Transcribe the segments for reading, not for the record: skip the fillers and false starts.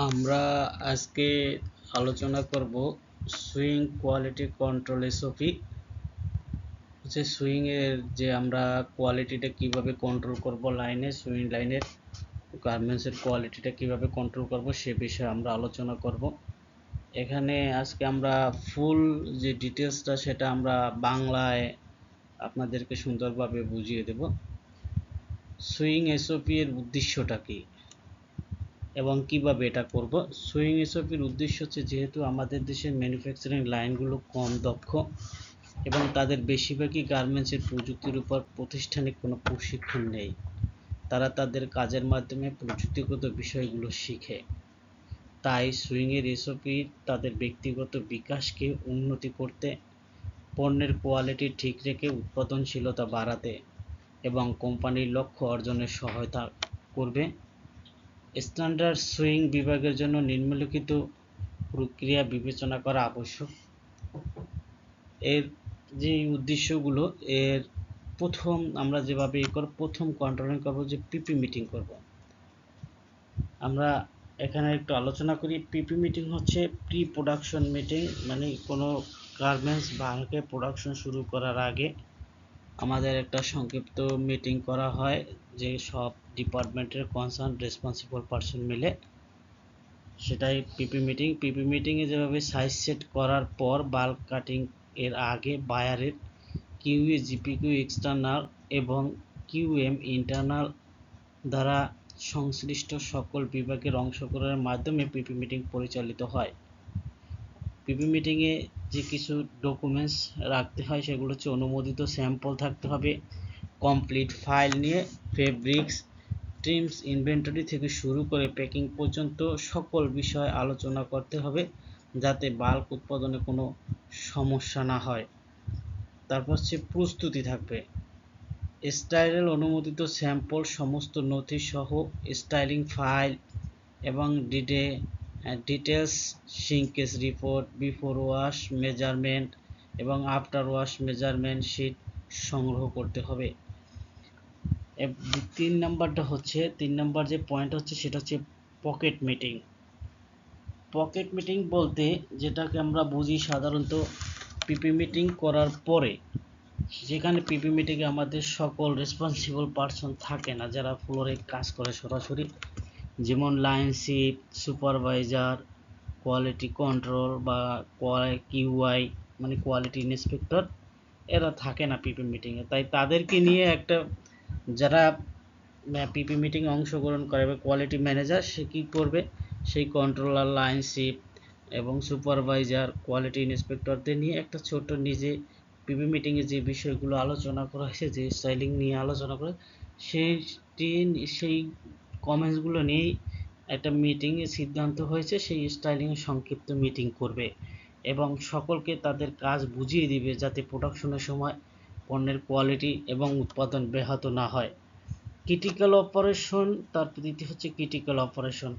আমরা আজকে আলোচনা করব swing quality control SOP. Swing এর যে আমরা কোয়ালিটিটা কিভাবে কন্ট্রোল করব, সুইং লাইনের গার্মেন্টসের কোয়ালিটিটা কিভাবে কন্ট্রোল করব সে বিষয়ে আমরা আলোচনা করব। এখানে আজকে আমরা ফুল যে ডিটেলসটা সেটা আমরা বাংলায় আপনাদেরকে সুন্দরভাবে বুঝিয়ে দেব। সুইং এসওপি এর উদ্দেশ্যটা কি এবং কিভাবে এটা করব। সুইং এসওপির উদ্দেশ্য হচ্ছে, যেহেতু আমাদের দেশের ম্যানুফ্যাকচারিং লাইনগুলো কম দক্ষ এবং তাদের বেশিরভাগই গার্মেন্টসের প্রযুক্তির উপর প্রতিষ্ঠানিক কোনো প্রশিক্ষণ নেই, তারা তাদের কাজের মাধ্যমে প্রযুক্তিগত বিষয়গুলো শিখে। তাই সুইংয়ের এসওপি তাদের ব্যক্তিগত বিকাশকে উন্নতি করতে, পণ্যের কোয়ালিটি ঠিক রেখে উৎপাদনশীলতা বাড়াতে এবং কোম্পানির লক্ষ্য অর্জনের সহায়তা করবে। স্ট্যান্ডার্ড সুইং বিভাগের জন্য নিম্নলিখিত প্রক্রিয়া বিবেচনা করা আবশ্যক। এর যে উদ্দেশ্যগুলো, এর প্রথম আমরা যেভাবে প্রথম কন্ট্রোলিং করব যে পিপি মিটিং করব। আমরা এখানে একটু আলোচনা করি। পিপি মিটিং হচ্ছে প্রি প্রোডাকশন মিটিং, মানে কোনো গার্মেন্টস বা প্রোডাকশন শুরু করার আগে আমাদের একটা সংক্ষিপ্ত মিটিং করা হয়, যে সব ডিপার্টমেন্টের কনসার্ন রেসপন্সিবল পারসন মিলে, সেটাই পিপি মিটিং। পিপি মিটিংয়ে যেভাবে সাইজ সেট করার পর বাল্ক কাটিং এর আগে বায়ারের কিউএ জিপিকিউ এক্সটার্নাল এবং কিউএম ইন্টারনাল দ্বারা সংশ্লিষ্ট সকল বিভাগের অংশগ্রহণের মাধ্যমে পিপি মিটিং পরিচালিত হয়। পিপি মিটিংয়ে যে কিছু ডকুমেন্টস রাখতে হয় সেগুলো হচ্ছে অনুমোদিত স্যাম্পল থাকতে হবে, কমপ্লিট ফাইল নিয়ে ফেব্রিক্স, ট্রিমস, ইনভেন্টরি থেকে শুরু করে প্যাকিং পর্যন্ত সকল বিষয় আলোচনা করতে হবে, যাতে বাল্ক উৎপাদনে কোনো সমস্যা না হয়। তারপর হচ্ছে প্রস্তুতি থাকবে, স্টাইলের অনুমোদিত স্যাম্পল, সমস্ত নথি সহ স্টাইলিং ফাইল এবং details shrinkage report, before wash measurement এবং আফটার ওয়াশ মেজারমেন্ট শিট সংগ্রহ করতে হবে। 3 নম্বর যে পয়েন্ট হচ্ছে সেটা হচ্ছে পকেট মিটিং। পকেট মিটিং বলতে যেটাকে আমরা বুঝি সাধারণত পিপি মিটিং করার পরে, যেখানে পিপি মিটিংয়ে আমাদের সকল রেসপন্সিবল পারসন থাকে না, যারা ফ্লোরে কাজ করে সরাসরি, যেমন line sheep, supervisor, quality control বা কিউআই মানে কোয়ালিটি ইন্সপেক্টর, এরা থাকে না পিপি মিটিংয়ে। তাই তাদেরকে নিয়ে একটা, যারা পিপি মিটিংয়ে অংশগ্রহণ করে বা কোয়ালিটি ম্যানেজার, সে কী করবে, সেই কন্ট্রোলার, লাইন শিপ এবং সুপারভাইজার, কোয়ালিটি ইন্সপেক্টরদের নিয়ে একটা ছোট নিজে পিপি মিটিংয়ে যে বিষয়গুলো আলোচনা করা হয়েছে, যে স্টাইলিং নিয়ে আলোচনা করে, সেই কমেন্টসগুলো নিয়েই একটা মিটিংয়ে সিদ্ধান্ত হয়েছে সেই স্টাইলিংয়ে সংক্ষিপ্ত মিটিং করবে এবং সকলকে তাদের কাজ বুঝিয়ে দিবে, যাতে প্রোডাকশনের সময় পণ্যের কোয়ালিটি এবং উৎপাদন ব্যাহত না হয়। ক্রিটিক্যাল অপারেশন, তারপর দ্বিতীয় হচ্ছে ক্রিটিক্যাল অপারেশন।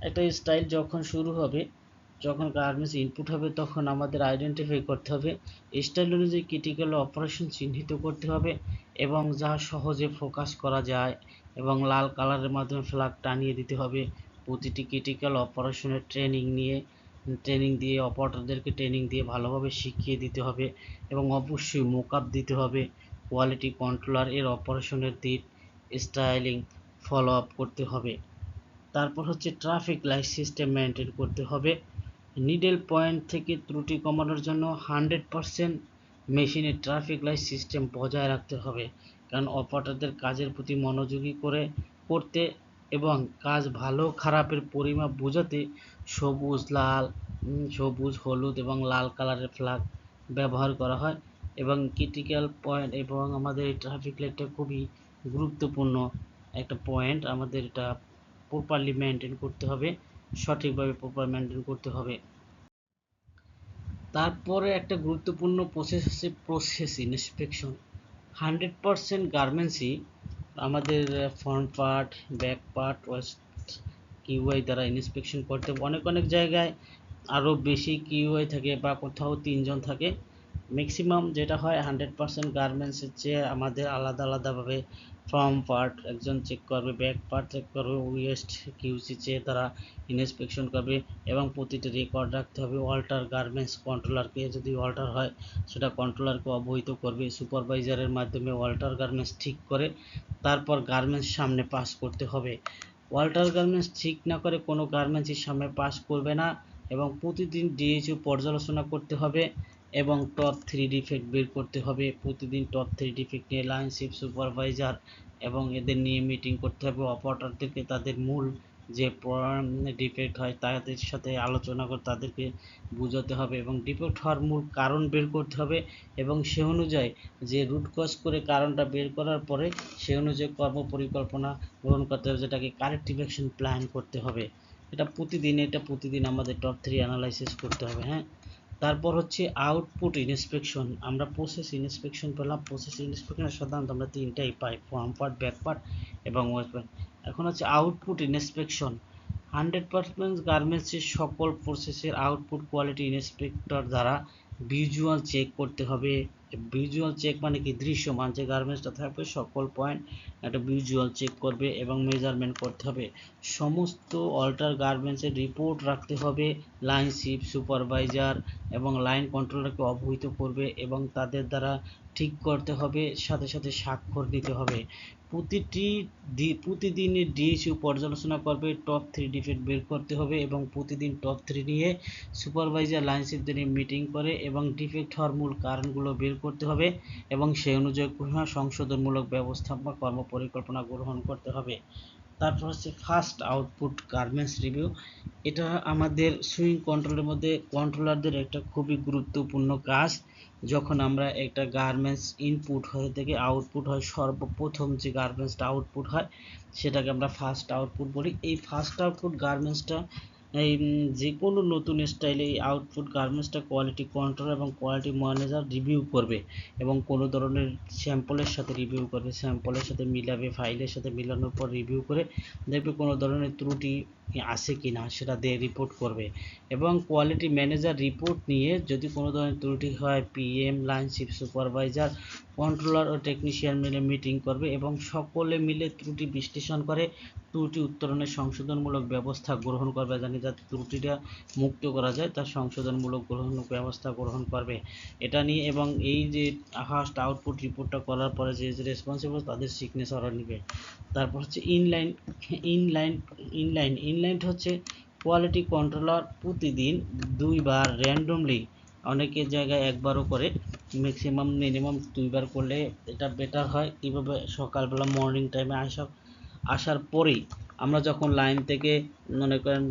একটা স্টাইল যখন শুরু হবে, যখন গার্মেন্টস ইনপুট হবে, তখন আমাদের আইডেন্টিফাই করতে হবে, স্টাইল অনুযায়ী ক্রিটিক্যাল অপারেশন চিহ্নিত করতে হবে এবং যা সহজে ফোকাস করা যায় এবং লাল কালারের মাধ্যমে ফ্ল্যাগ টানিয়ে দিতে হবে। প্রতিটি ক্রিটিক্যাল অপারেশনের ট্রেনিং দিয়ে অপারেটরদেরকে ট্রেনিং দিয়ে ভালোভাবে শিখিয়ে দিতে হবে এবং অবশ্যই মোকআপ দিতে হবে। কোয়ালিটি কন্ট্রোলার এর অপারেশনের দিক স্টাইলিং ফলো আপ করতে হবে। তারপর হচ্ছে ট্রাফিক লাইট সিস্টেম মেনটেন করতে হবে। নিডল পয়েন্ট থেকে ত্রুটি কমানোর জন্য 100% মেশিনে ট্রাফিক লাইট সিস্টেম বজায় রাখতে হবে, কারণ অপারেটরদের কাজের প্রতি মনোযোগী করতে এবং কাজ ভালো খারাপের পরিমাপ বোঝাতে সবুজ, হলুদ এবং লাল কালারের ফ্ল্যাগ ব্যবহার করা হয় এবং ক্রিটিক্যাল পয়েন্ট এবং আমাদের এই ট্রাফিক লাইটটা খুবই গুরুত্বপূর্ণ একটা পয়েন্ট, আমাদের এটা প্রপারলি মেনটেন করতে হবে, সঠিকভাবে প্রপার মেনটেন করতে হবে। তারপরে একটা গুরুত্বপূর্ণ প্রসেস হচ্ছে প্রসেস ইন্সপেকশন। 100% গার্মেন্টসই আমাদের front part, back part, West QI দ্বারা ইন্সপেকশন করতে হবে। অনেক জায়গায় আরও বেশি কিউআই থাকে বা কোথাও 3 জন থাকে। ম্যাক্সিমাম যেটা হয় 100% গার্মেন্টসের চেয়ে আমাদের আলাদাভাবে ফ্রন্ট পার্ট একজন চেক করবে, ব্যাক পার্ট চেক করবে, ওয়েস্ট কিউসি চেয়ে তারা ইন্সপেকশন করবে এবং প্রতিটি রেকর্ড রাখতে হবে। অল্টার গার্মেন্টস কন্ট্রোলারকে, যদি অল্টার হয় সেটা কন্ট্রোলারকে অবহিত করবে। সুপারভাইজারের মাধ্যমে অল্টার গার্মেন্টস ঠিক করে তারপর গার্মেন্টস সামনে পাস করতে হবে। অল্টার গার্মেন্টস ঠিক না করে কোনো গার্মেন্টসের সামনে পাস করবে না এবং প্রতিদিন ডিএইচও পর্যালোচনা করতে হবে এবং টপ 3 ডিফেক্ট বের করতে হবে। প্রতিদিন টপ 3 ডিফেক্ট নিয়ে লাইন শিপ সুপারভাইজার এবং এদের নিয়ে মিটিং করতে হবে। অপারেটরদেরকে তাদের মূল যে ডিফেক্ট হয় তাদের সাথে আলোচনা করে তাদেরকে বোঝাতে হবে এবং ডিফেক্ট হওয়ার মূল কারণ বের করতে হবে এবং সে অনুযায়ী যে রুট কজ করে কারণটা বের করার পরে সে অনুযায়ী কর্ম পরিকল্পনা গ্রহণ করতে হবে, যেটাকে কারেক্টিভ অ্যাকশন প্ল্যান করতে হবে। এটা প্রতিদিন আমাদের টপ 3 অ্যানালাইসিস করতে হবে। হ্যাঁ, তারপর হচ্ছে আউটপুট ইন্সপেকশন। আমরা প্রসেস ইন্সপেকশন পেলাম। প্রসেস ইন্সপেকশনের সাধারণত আমরা তিনটাই পাই, ফ্রন্ট পার্ট, ব্যাক পার্ট এবং ওয়েস্ট পার্ট। এখন হচ্ছে আউটপুট ইন্সপেকশন। 100% গার্মেন্টসের সকল প্রসেসের আউটপুট কোয়ালিটি ইন্সপেক্টর দ্বারা ভিজুয়াল চেক করতে হবে। ভিজুয়াল চেক মানে কি, দৃশ্যমান যে গার্মেন্টসটা থাকবে সকল পয়েন্ট একটা ভিজুয়াল চেক করবে এবং মেজারমেন্ট করতে হবে। সমস্ত অল্টার গার্মেন্টসের রিপোর্ট রাখতে হবে। লাইন শিপ সুপারভাইজার এবং লাইন কন্ট্রোলারকে অবহিত করবে এবং তাদের দ্বারা ঠিক করতে হবে, সাথে সাথে স্বাক্ষর দিতে হবে। প্রতিদিনের ডিএইচইউ পর্যালোচনা করবে, টপ 3 ডিফেক্ট বের করতে হবে এবং প্রতিদিন টপ 3 নিয়ে সুপারভাইজার লাইন শিপদের নিয়ে মিটিং করে এবং ডিফেক্ট হওয়ার মূল কারণগুলো বের করতে হবে এবং সেই অনুযায়ী সংশোধনমূলক ব্যবস্থা বা কর্ম পরিকল্পনা গ্রহণ করতে হবে। তারপর হচ্ছে ফার্স্ট আউটপুট গার্মেন্টস রিভিউ। এটা আমাদের সুইং কন্ট্রোলের মধ্যে কন্ট্রোলারদের একটা খুবই গুরুত্বপূর্ণ কাজ। যখন আমরা একটা গার্মেন্টস ইনপুট হয়ে থেকে আউটপুট হয়, সর্বপ্রথম যে গার্মেন্টসটা আউটপুট হয় সেটাকে আমরা ফার্স্ট আউটপুট বলি। এই ফার্স্ট আউটপুট গার্মেন্টসটা এই যে কোনো নতুন স্টাইলে এই আউটপুট গার্মেন্টসটা কোয়ালিটি কন্ট্রোল এবং কোয়ালিটি ম্যানেজার রিভিউ করবে এবং কোনো ধরনের স্যাম্পলের সাথে রিভিউ করবে, স্যাম্পলের সাথে মিলাবে, ফাইলের সাথে মিলানোর পর রিভিউ করে দেখবে কোনো ধরনের ত্রুটি আছে কি না সেটা দিয়ে রিপোর্ট করবে এবং কোয়ালিটি ম্যানেজার রিপোর্ট নিয়ে যদি কোনো ধরনের ত্রুটি হয় PM, line sheep supervisor, controller ও টেকনিশিয়ান মিলে মিটিং করবে এবং সকলে মিলে ত্রুটি বিশ্লেষণ করে ত্রুটি উত্তরণের সংশোধনমূলক ব্যবস্থা গ্রহণ করবে, জানি যাতে ত্রুটিটা মুক্ত করা যায় তার সংশোধনমূলক ব্যবস্থা গ্রহণ করবে। এটা নিয়ে এবং এই যে ফার্স্ট আউটপুট রিপোর্টটা করার পরে যে রেসপন্সিবল তাদের সিগনেচারও নেবে। তারপর হচ্ছে ইনলাইন হচ্ছে কোয়ালিটি কন্ট্রোলার প্রতিদিন 2বার র্যান্ডমলি, অনেকের জায়গায় একবারও করে, ম্যাক্সিমাম মিনিমাম 2বার করলে এটা বেটার হয়। কীভাবে, সকালবেলা মর্নিং টাইমে আসার পরেই আমরা যখন লাইন থেকে মনে করেন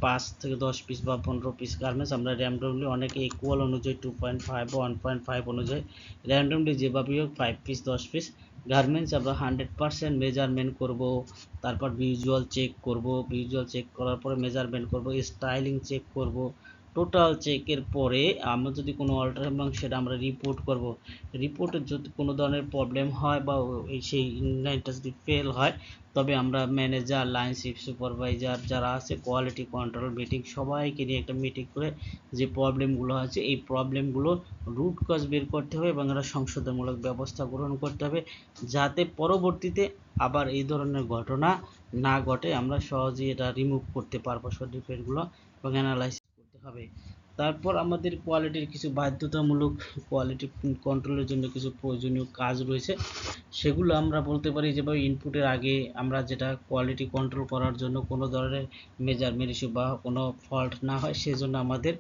5 থেকে 10 পিস বা 15 পিস গার্মেন্টস আমরা র্যান্ডমলি, অনেকে ইকুয়াল অনুযায়ী 2.5 বা 1.5 অনুযায়ী র্যান্ডমলি যেভাবেই হোক 5 পিস 10 পিস গার্মেন্টস আমরা 100% মেজারমেন্ট করব। তারপর ভিজুয়াল চেক করার পরে মেজারমেন্ট করব, স্টাইলিং চেক করব। টোটাল চেকের পরে আমরা যদি কোনো অল্টার এবং সেটা আমরা রিপোর্ট করব। রিপোর্টে যদি কোনো ধরনের প্রবলেম হয় বা সেই ইনলাইনটা যদি ফেল হয় তবে আমরা ম্যানেজার, লাইন শিপ সুপারভাইজার যারা আছে, কোয়ালিটি কন্ট্রোল মিটিং, সবাইকে নিয়ে একটা মিটিং করে যে প্রবলেমগুলো আছে এই প্রবলেমগুলো রুট কজ বের করতে হবে এবং এরা সংশোধনমূলক ব্যবস্থা গ্রহণ করতে হবে যাতে পরবর্তীতে আবার এই ধরনের ঘটনা না ঘটে। আমরা সহজেই এটা রিমুভ করতে পারবো সব ডিফেক্টগুলো এবং অ্যানালাইসিস করতে হবে। তারপর আমাদের কোয়ালিটির কিছু বাধ্যতামূলক কোয়ালিটি কন্ট্রোলের জন্য কিছু প্রয়োজনীয় কাজ রয়েছে, সেগুলো আমরা বলতে পারি যেভাবে ইনপুটের আগে আমরা যেটা কোয়ালিটি কন্ট্রোল করার জন্য কোনো ধরনের মেজারমেন্ট ইস্যু বা কোনো ফল্ট না হয় সেজন্য আমাদের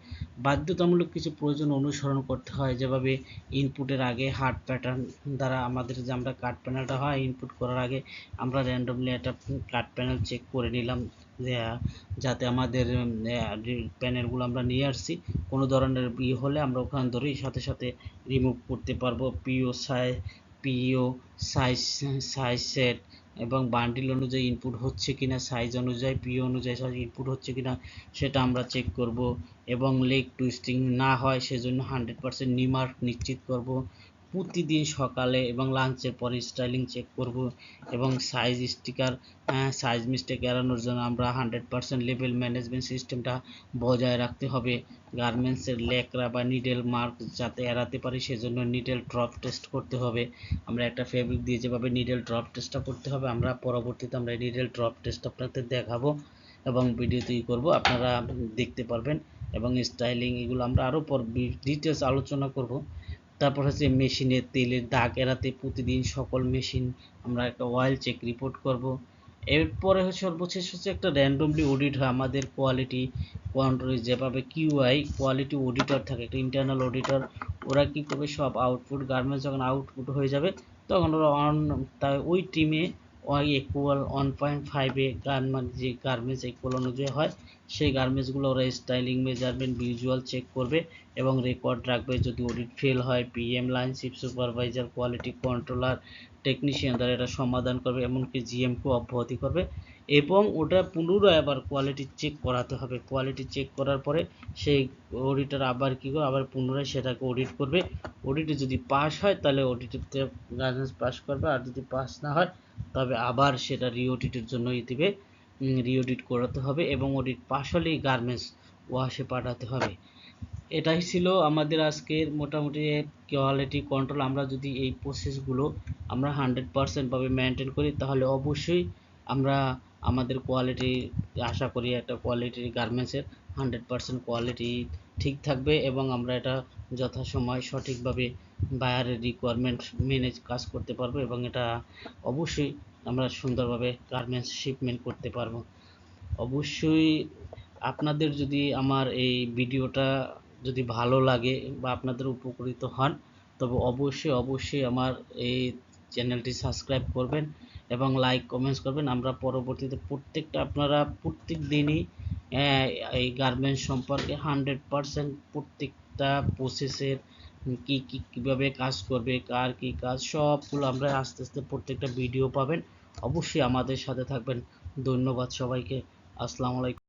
বাধ্যতামূলক কিছু প্রয়োজন অনুসরণ করতে হয়। যেভাবে ইনপুটের আগে হার্ড প্যাটার্ন দ্বারা আমাদের যে আমরা কাট প্যানেলটা হয় ইনপুট করার আগে আমরা র্যান্ডমলি একটা কাট প্যানেল চেক করে নিলাম যাতে আমাদের প্যানেলগুলো আমরা নিয়ে আসছি কোনো ধরনের হলে আমরা ওখান ধরেই সাথে সাথে রিমুভ করতে পারবো। পিও সাইজ সেট এবং বান্ডিল অনুযায়ী ইনপুট হচ্ছে কিনা, সাইজ অনুযায়ী পিও অনুযায়ী সাইজ ইনপুট হচ্ছে কিনা সেটা আমরা চেক করব এবং লেগ টুইস্টিং না হয় সেজন্য 100% নিমার্ক নিশ্চিত করব। প্রতিদিন সকালে এবং লাঞ্চের পরে স্টাইলিং চেক করব এবং সাইজ স্টিকার সাইজ মিস্টেক এড়ানোর জন্য আমরা 100% লেভেল ম্যানেজমেন্ট সিস্টেমটা বজায় রাখতে হবে। গার্মেন্টসের লেকরা বা নিডেল মার্ক যাতে এড়াতে পারি সেজন্য নিডেল ড্রপ টেস্ট করতে হবে। আমরা একটা ফেব্রিক দিয়ে যেভাবে নিডেল ড্রপ টেস্টটা করতে হবে আমরা পরবর্তীতে আমরা নিডেল ড্রপ টেস্ট আপনাদের দেখাবো এবং ভিডিও তৈরি করব, আপনারা দেখতে পারবেন। এবং স্টাইলিং এগুলো আমরা আরও পর ডিটেলস আলোচনা করব। তারপর হচ্ছে মেশিনের তেলের দাগ এড়াতে প্রতিদিন সকল মেশিন আমরা একটা অয়েল চেক রিপোর্ট করব। এরপরে সর্বশেষ হচ্ছে একটা র্যান্ডমলি অডিট হয় আমাদের কোয়ালিটি কন্ট্রোল, যেভাবে কিউআই কোয়ালিটি অডিটর থাকে, একটা ইন্টারনাল অডিটর, ওরা কি করবে সব আউটপুট গার্মেন্টস যখন আউটপুট হয়ে যাবে তখন ওরা তাই ওই টিমে ইকুয়াল 1.5-এ যে গার্মেন্টস ইকুয়াল অনুযায়ী হয় সেই গার্মেন্টসগুলো ওরা স্টাইলিং মেজারমেন্ট ভিজুয়াল চেক করবে এবং রেকর্ড রাখবে। যদি অডিট ফেল হয় PM line sheep supervisor quality controller technician দ্বারা এটা সমাধান করবে, এমনকি জিএমকে অব্যাহতি করবে এবং ওটা পুনরায় আবার কোয়ালিটি চেক করাতে হবে। কোয়ালিটি চেক করার পরে সেই অডিটর আবার কী করে আবার পুনরায় সেটাকে অডিট করবে। অডিটে যদি পাস হয় তাহলে অডিটে গার্মেন্টস পাস করবে, আর যদি পাস না হয় তবে আবার সেটা রিঅডিটের জন্য দিবে, রিঅডিট করাতে হবে এবং অডিট পাস হলেই গার্মেন্টস ওয়াশে পাঠাতে হবে। এটাই ছিল আমাদের আজকের মোটামুটি কোয়ালিটি কন্ট্রোল। আমরা যদি এই প্রসেসগুলো আমরা 100% ভাবে মেনটেন করি তাহলে অবশ্যই আমরা আমাদের কোয়ালিটি আশা করি একটা কোয়ালিটির গার্মেন্টসের 100% কোয়ালিটি ঠিক থাকবে এবং আমরা এটা যথাসময় সঠিকভাবে বায়ারের রিকোয়ারমেন্ট মেনে কাজ করতে পারবো এবং এটা অবশ্যই আমরা সুন্দরভাবে গার্মেন্টস শিপমেন্ট করতে পারবো। অবশ্যই আপনাদের যদি আমার এই ভিডিওটা যদি ভালো লাগে বা আপনাদের উপকৃত হন তবে অবশ্যই আমার এই চ্যানেলটি সাবস্ক্রাইব করবেন এবং লাইক কমেন্টস করবেন। আমরা পরবর্তীতে আপনারা প্রত্যেক দিনই এই গার্মেন্টস সম্পর্কে 100% প্রত্যেকটা প্রসেসের কীভাবে কাজ করবে, কার কী কাজ, সবগুলো আমরা আস্তে আস্তে প্রত্যেকটা ভিডিও পাবেন। অবশ্যই আমাদের সাথে থাকবেন। ধন্যবাদ সবাইকে। আসসালামু আলাইকুম।